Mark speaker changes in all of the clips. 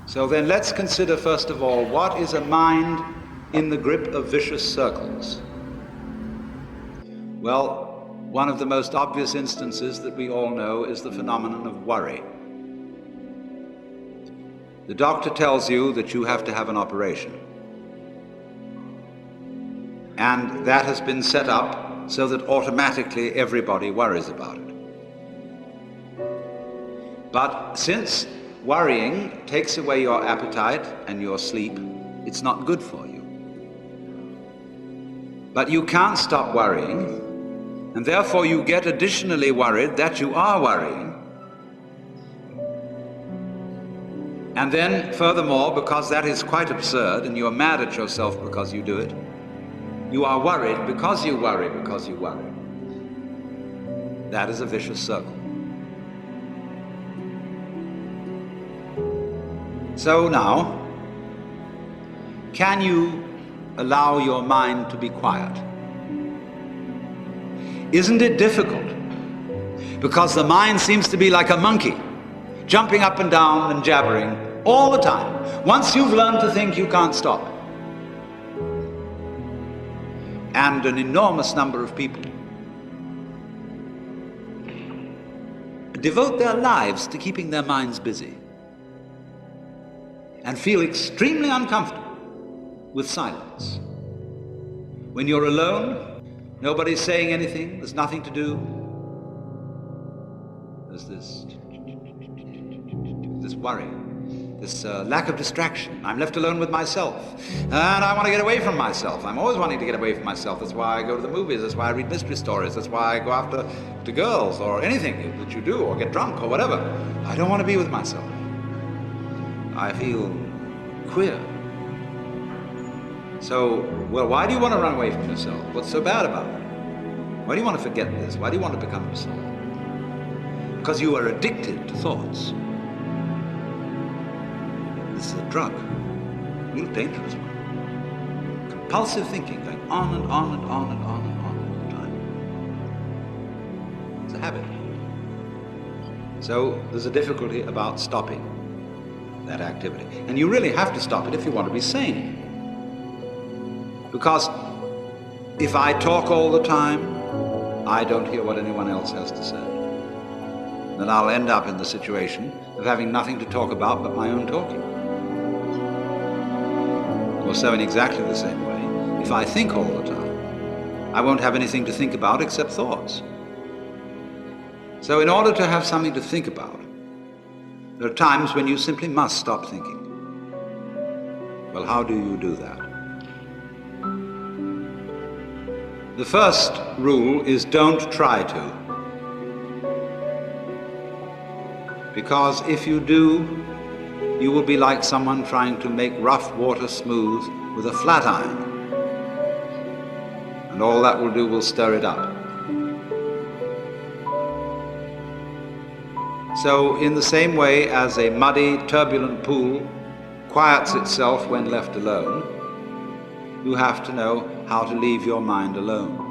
Speaker 1: So then let's consider first of all, what is a mind in the grip of vicious circles? Well, one of the most obvious instances that we all know is the phenomenon of worry. The doctor tells you that you have to have an operation. And that has been set up so that automatically everybody worries about it. But since worrying takes away your appetite and your sleep, it's not good for you. But you can't stop worrying, and therefore you get additionally worried that you are worrying. And then, furthermore, because that is quite absurd and you're mad at yourself because you do it, you are worried because you worry because you worry. That is a vicious circle. So now, can you allow your mind to be quiet? Isn't it difficult? Because the mind seems to be like a monkey, jumping up and down and jabbering all the time. Once you've learned to think, you can't stop. And an enormous number of people devote their lives to keeping their minds busy and feel extremely uncomfortable with silence. When you're alone, nobody's saying anything, there's nothing to do. There's this worry, this lack of distraction. I'm left alone with myself, and I want to get away from myself. I'm always wanting to get away from myself. That's why I go to the movies, that's why I read mystery stories, that's why I go after girls or anything that you do, or get drunk or whatever. I don't want to be with myself. I feel queer. So, well, why do you want to run away from yourself? What's so bad about it? Why do you want to forget this? Why do you want to become yourself? Because you are addicted to thoughts. This is a drug, a real dangerous one. Compulsive thinking, going on and on and on and on and on all the time. It's a habit. So there's a difficulty about stopping that activity. And you really have to stop it if you want to be sane. Because if I talk all the time, I don't hear what anyone else has to say. Then I'll end up in the situation of having nothing to talk about but my own talking. Or so in exactly the same way, if I think all the time, I won't have anything to think about except thoughts. So in order to have something to think about, there are times when you simply must stop thinking. Well, how do you do that? The first rule is don't try to. Because if you do, you will be like someone trying to make rough water smooth with a flat iron. And all that will do will stir it up. So in the same way as a muddy, turbulent pool quiets itself when left alone, you have to know how to leave your mind alone.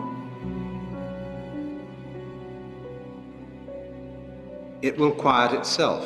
Speaker 1: It will quiet itself.